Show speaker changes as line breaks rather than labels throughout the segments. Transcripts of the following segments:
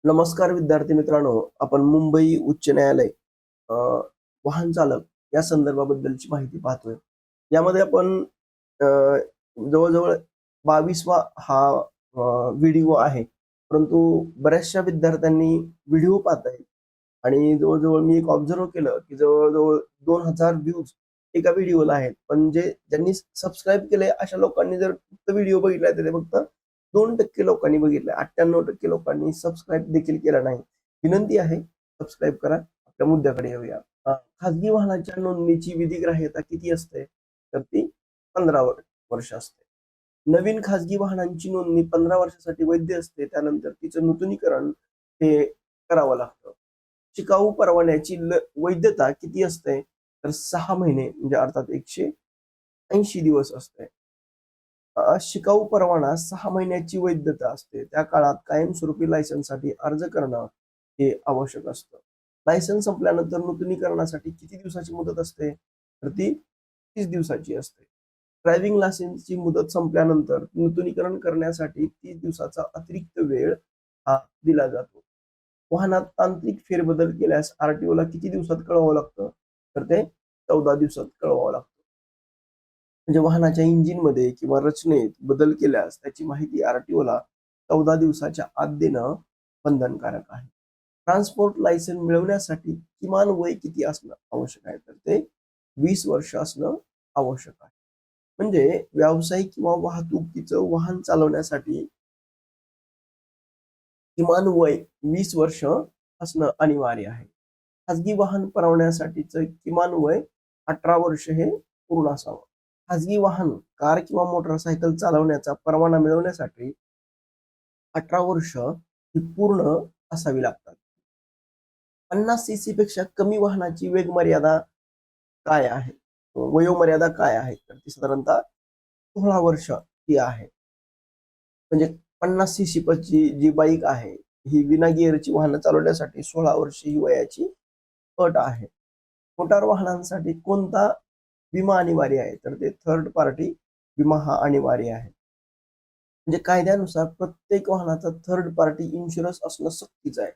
नमस्कार विद्यार्थी मित्रांनो, आपण मुंबई उच्च न्यायालय अ, वाहन चालक या संदर्भाबद्दलची माहिती पाहतोय. यामध्ये आपण अ, जवळ-जवळ 22वा हा व्हिडिओ आहे. परंतु बऱ्याचशा विद्यार्थ्यांनी व्हिडिओ पाहताय आणि जवळ-जवळ मी एक ऑब्झर्व्ह केलं, की जवळ-जवळ 2000 व्ह्यूज एका व्हिडिओला आहेत. पण ज्यांनी सबस्क्राईब केलंय अशा लोकांनी जर फक्त व्हिडिओ बघितलाय तर ते फक्त 2% लोकांनी बघितलंय. 98% लोकांनी सबस्क्राईब देखील केलं नाही. विनंती आहे, सबस्क्राईब करा. आपल्या मुद्द्याकडे येऊया. खाजगी वाहनाच्या नोंदणीची विधिग्राह्यता किती असते? तर ती 15 वर्ष असते. नवीन खाजगी वाहनांची नोंदणी 15 वर्षासाठी वैध असते. त्यानंतर तिचं नूतनीकरण हे करावं लागतं. शिकाऊ परवान्याची वैधता किती असते? तर 6 महिने म्हणजे अर्थात 180 दिवस असते. शिकाऊ परवाना 6 महिन्याची वैधता असते. त्या काळात कायमस्वरूपी लायसन्ससाठी अर्ज करणं हे आवश्यक असतं. लायसन्स संपल्यानंतर नूतनीकरणासाठी किती दिवसाची मुदत असते? तर ती 30 दिवसाची असते. ड्रायव्हिंग लायसन्सची मुदत संपल्यानंतर नूतनीकरण करण्यासाठी 30 दिवसाचा अतिरिक्त वेळ हा दिला जातो. वाहनात तांत्रिक फेरबदल केल्यास आर-टी-ओला किती दिवसात कळवावं लागतं? तर ते 14 दिवसात कळवावं लागतं. म्हणजे वाहनाच्या इंजिनमध्ये किंवा रचनेत बदल केल्यास त्याची माहिती आर-टी-ओला 14 दिवसाच्या आत देणं बंधनकारक आहे. ट्रान्सपोर्ट लायसन मिळवण्यासाठी किमान वय किती असणं आवश्यक आहे? तर ते 20 वर्ष असणं आवश्यक आहे. म्हणजे व्यावसायिक किंवा वाहतुकीचं वाहन चालवण्यासाठी किमान वय 20 वर्ष असणं अनिवार्य आहे. खाजगी वाहन परवान्यासाठीचं किमान वय 18 वर्ष हे पूर्ण असावं. खाजगी वाहन, कार किंवा मोटरसायकल चालवण्याचा परवाना मिळवण्यासाठी 18 वर्ष ही पूर्ण असावी लागतात. 50 सीसी पेक्षा कमी वाहनाची वेग मर्यादा काय आहे? वयोमर्यादा काय आहे? तर ती साधारणतः 16 वर्ष ही आहे. म्हणजे 50 सीसी ची जी बाईक आहे, ही विना गिअरची वाहनं चालवण्यासाठी 16 वर्ष ही वयाची अट आहे. मोटार वाहनांसाठी कोणता विमा अनिवार्य आहे? तर ते थर्ड पार्टी विमा हा अनिवार्य आहे. म्हणजे कायद्यानुसार प्रत्येक वाहनाचा थर्ड पार्टी इन्शुरन्स असणं सक्तीचं आहे.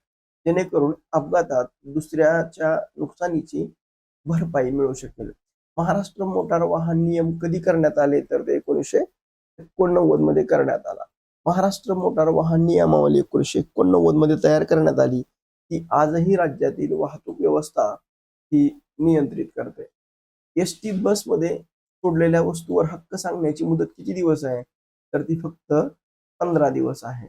जेणेकरून अपघातात दुसऱ्याच्या नुकसानीची भरपाई मिळू शकेल. महाराष्ट्र मोटार वाहन नियम कधी करण्यात आले? तर ते 1989 मध्ये करण्यात आला. महाराष्ट्र मोटार वाहन नियमावली 1989 मध्ये तयार करण्यात आली. ती आजही राज्यातील वाहतूक व्यवस्था ही नियंत्रित करते. एसटी बसमध्ये सोडलेल्या वस्तूवर हक्क सांगण्याची मुदत किती दिवस आहे? तर ती फक्त 15 दिवस आहे.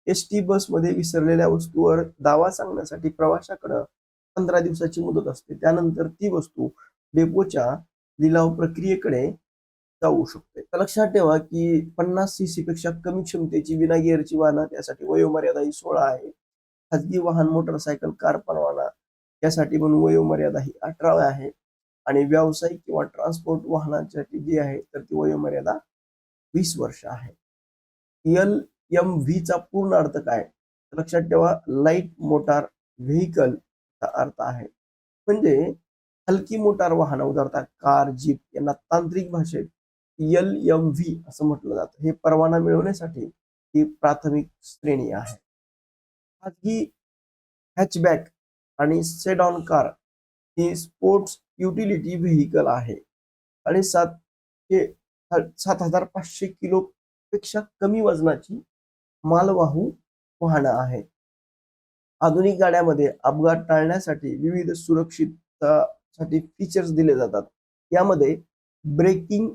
एसटी बसमध्ये विसरलेल्या वस्तूवर दावा सांगण्यासाठी प्रवाशाकडं 15 दिवसाची मुदत असते. त्यानंतर ती वस्तू डेपोच्या लिलाव प्रक्रियेकडे जाऊ शकते. तर लक्षात ठेवा की 50 सीसी पेक्षा कमी क्षमतेची विना गिअरची वाहनं त्यासाठी वयोमर्यादा ही 16 आहे. खाजगी वाहन, मोटरसायकल, कार परवाना यासाठी म्हणून वयोमर्यादा ही 18 आहे. आणि व्यावसायिक किंवा ट्रान्सपोर्ट वाहनांसाठी जी आहे तर ती वयोमर्यादा 20 वर्ष आहे. LMV चा पूर्ण अर्थ काय? लक्षात ठेवा, लाईट मोटार व्हेइकल चा अर्थ आहे. म्हणजे हलकी मोटार वाहनं उदाहरणार्थ कार, जीप यांना तांत्रिक भाषेत LMV असं म्हटलं जातं. हे परवाना मिळवण्यासाठी ही प्राथमिक श्रेणी आहे. खाजगी हॅचबॅक आणि सेडॉन कार ही स्पोर्ट्स युटिलिटी व्हेइकल आहे आणि 7,500 किलो पेक्षा कमी वजनाची मालवाहू वाहनं आहे. आधुनिक गाड्यामध्ये अपघात टाळण्यासाठी विविध सुरक्षिततासाठी फीचर्स दिले जातात. यामध्ये ब्रेकिंग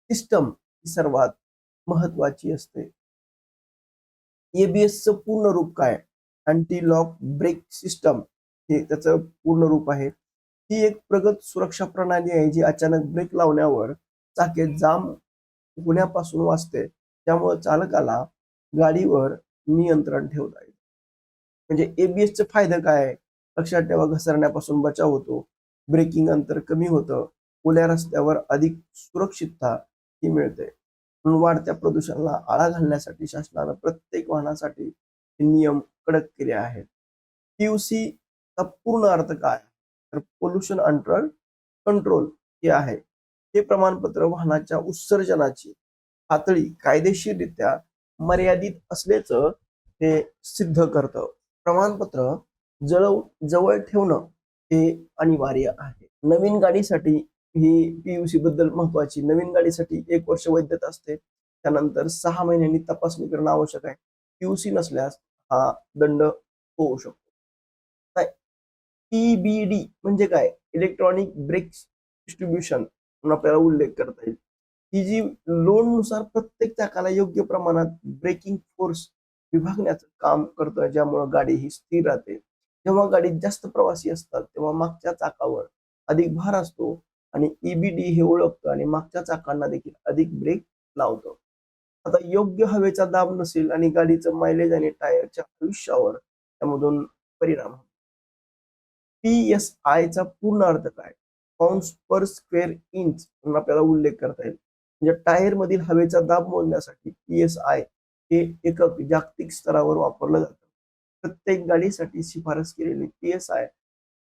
सिस्टम ही सर्वात महत्वाची असते. एबीएसचं पूर्ण रूप काय? अँटी लॉक ब्रेक सिस्टम हे त्याचं पूर्ण रूप आहे. ही एक प्रगत सुरक्षा प्रणाली आहे जी अचानक ब्रेक लावण्यावर चाके जाम होण्यापासून वाचते. त्यामुळे चालकाला गाडीवर नियंत्रण ठेवता येईल. म्हणजे एबीएसचे फायदे काय आहे? लक्षात ठेवा, घसरण्यापासून बचाव होतो, ब्रेकिंग अंतर कमी होतं, ओल्या रस्त्यावर अधिक सुरक्षितता ही मिळते. म्हणून वाढत्या प्रदूषणाला आळा घालण्यासाठी शासनानं प्रत्येक वाहनासाठी हे नियम कडक केले आहेत. पीयूसी चा पूर्ण अर्थ काय? तर पोल्युशन कंट्रोल हे आहे. हे प्रमाणपत्र वाहनाच्या उत्सर्जनाची पातळी कायदेशीररित्या मर्यादित असल्याचं ते सिद्ध करतं. प्रमाणपत्र जवळ ठेवणं हे अनिवार्य आहे. नवीन गाडीसाठी ही पीयूसी बद्दल महत्वाची. नवीन गाडीसाठी 1 वर्ष वैधता असते. त्यानंतर 6 महिन्यांनी तपासणी करणं आवश्यक आहे. पीयूसी नसल्यास हा दंड होऊ शकतो. काय ईबीडी म्हणजे काय? इलेक्ट्रॉनिक ब्रेक्स डिस्ट्रिब्युशन म्हणून आपल्याला उल्लेख करता येईल. ही जी लोडनुसार प्रत्येक चाकाला योग्य प्रमाणात ब्रेकिंग फोर्स विभागण्याचं काम करतं, ज्यामुळे गाडी ही स्थिर राहते. जेव्हा गाडीत जास्त प्रवासी असतात तेव्हा मागच्या चाकावर अधिक भार असतो आणि ईबीडी हे ओळखतं आणि मागच्या चाकांना देखील अधिक ब्रेक लावतं. आता योग्य हवेचा दाब नसेल आणि गाडीचं मायलेज आणि टायरच्या आयुष्यावर त्यामधून परिणाम होतो. पी-एस-आयचा पूर्ण अर्थ काय? पाऊंड्स पर स्क्वेअर इंच म्हणून आपल्याला उल्लेख करता येईल. म्हणजे टायर मधील हवेचा दाब मोजण्यासाठी पी-एस-आय हे एकक जागतिक स्तरावर वापरलं जातं. प्रत्येक गाडीसाठी शिफारस केलेली पी-एस-आय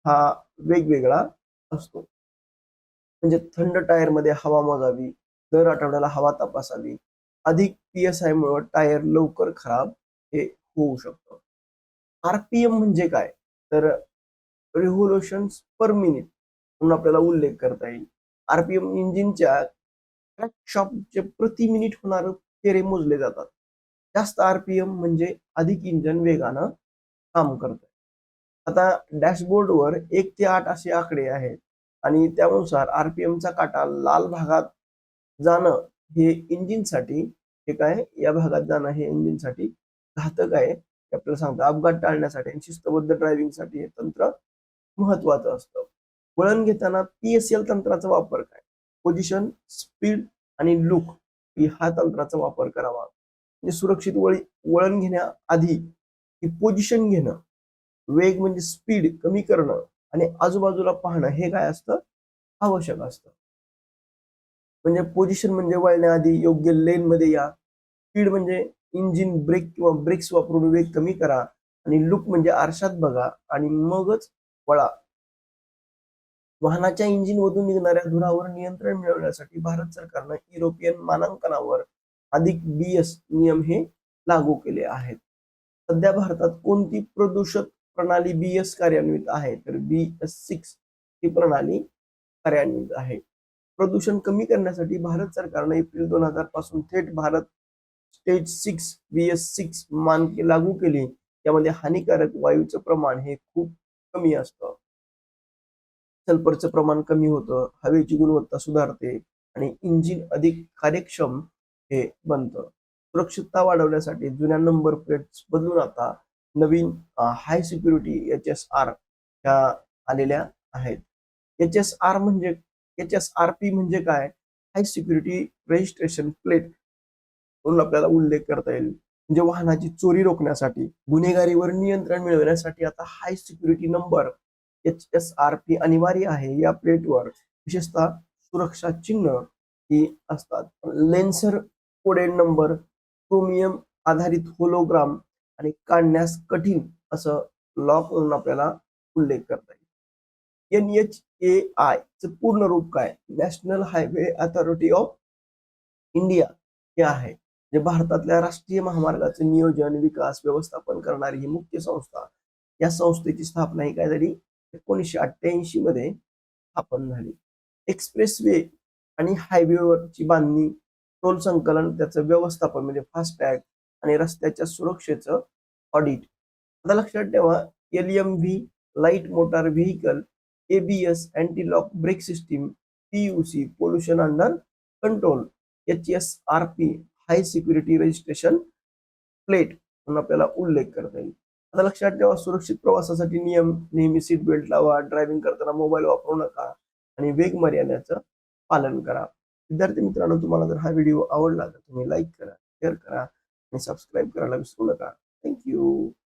हा वेगवेगळा असतो. म्हणजे थंड टायरमध्ये हवा मोजावी, दर आठवड्याला हवा तपासावी. अधिक पी-एस-आय मुळे टायर लवकर खराब हे होऊ शकतं. आर-पी-एम म्हणजे काय? तर रिव्होल्यूशन्स पर मिनिट म्हणून आपल्याला उल्लेख करता येईल. आर-पी-एम इंजिनच्या क्रॅन्कशाफ्टचे प्रति मिनिट होणारे फेरे मोजले जातात. जास्त आर-पी-एम म्हणजे अधिक इंजिन वेगानं काम करतं. आता डॅशबोर्डवर 1 ते 8 असे आकडे आहेत आणि त्यानुसार आर-पी-एमचा काटा लाल भागात जाणं हे इंजिनसाठी हे काय या भागात जाणं हे इंजिनसाठी घातक आहे. हे आपल्याला सांगतं. अपघात टाळण्यासाठी आणि शिस्तबद्ध ड्रायव्हिंगसाठी हे तंत्र महत्वाचं असतं. वळण घेताना पी-एस-एल तंत्राचा वापर काय? पोझिशन, स्पीड आणि लूक हा तंत्राचा वापर करावा. म्हणजे सुरक्षित वळण घेण्याआधी ही पोझिशन घेणं, वेग म्हणजे स्पीड कमी करणं आणि आजूबाजूला पाहणं हे काय असतं? आवश्यक असतं. म्हणजे पोझिशन म्हणजे वळण्याआधी योग्य लेनमध्ये या. स्पीड म्हणजे इंजिन ब्रेक किंवा ब्रेक्स वापरून वेग कमी करा आणि लूक म्हणजे आरशात बघा आणि मगच वळा. वाहनाच्या इंजिनमधून निघणाऱ्या धुरावर नियंत्रण मिळवण्यासाठी भारत सरकारनं युरोपियन मानांकनावर अधिक बीएस नियम हे लागू केले आहेत. सध्या भारतात कोणती प्रदूषक प्रणाली बीएस कार्यान्वित आहे? तर BS6 ही प्रणाली कार्यान्वित आहे. प्रदूषण कमी करण्यासाठी भारत सरकारने एप्रिल 2000 पासून थेट भारत स्टेज 6 BS6 मानके लागू केली. त्यामध्ये हानिकारक वायूचं प्रमाण हे खूप कमी असतं. सल्फरचं प्रमाण कमी होतं, हवेची गुणवत्ता सुधारते आणि इंजिन अधिक कार्यक्षम हे बनतं. सुरक्षितता वाढवण्यासाठी जुन्या नंबर प्लेट्स बदलून आता नवीन हाय सिक्युरिटी HSR ह्या आलेल्या आहेत. HSR म्हणजे HSRP म्हणजे काय? हाय सिक्युरिटी रजिस्ट्रेशन प्लेट म्हणून आपल्याला उल्लेख करता येईल. म्हणजे वाहनाची चोरी रोखण्यासाठी, गुन्हेगारीवर नियंत्रण मिळवण्यासाठी आता हाय सिक्युरिटी नंबर HSRP अनिवार्य आहे. या प्लेटवर विशेषतः सुरक्षा चिन्ह ही असतात. लेन्सर कोडेड नंबर, क्रोमियम आधारित होलोग्राम आणि काढण्यास कठीण असं लॉक म्हणून आपल्याला उल्लेख करता येईल. NHAI चं पूर्ण रूप काय? National highway authority of India हे आहे. जे भारतातल्या राष्ट्रीय महामार्गाचे नियोजन, विकास, व्यवस्थापन करणारी ही मुख्य संस्था. या संस्थेची स्थापना ही काय झाली? 1988 मध्ये स्थापन झाली. एक्सप्रेसवे आणि हायवेवरची बांधणी, टोल संकलन, त्याचं व्यवस्थापन म्हणजे फास्टॅग आणि रस्त्याच्या सुरक्षेचं ऑडिट. आता लक्षात ठेवा, LMV light motor vehicle, ABS anti lock brake system, PUC pollution under control, HSRP high security registration plate म्हणून आपल्याला उल्लेख करता येईल. आता लक्षात ठेवा, सुरक्षित प्रवासासाठी नियम: नेहमी सीट बेल्ट लावा, ड्रायव्हिंग करताना मोबाईल वापरू नका आणि वेग मर्यादेचं पालन करा. विद्यार्थी मित्रांनो, तुम्हाला जर हा व्हिडिओ आवडला तर तुम्ही लाईक करा, शेअर करा आणि सबस्क्राईब करायला विसरू नका. थँक्यू.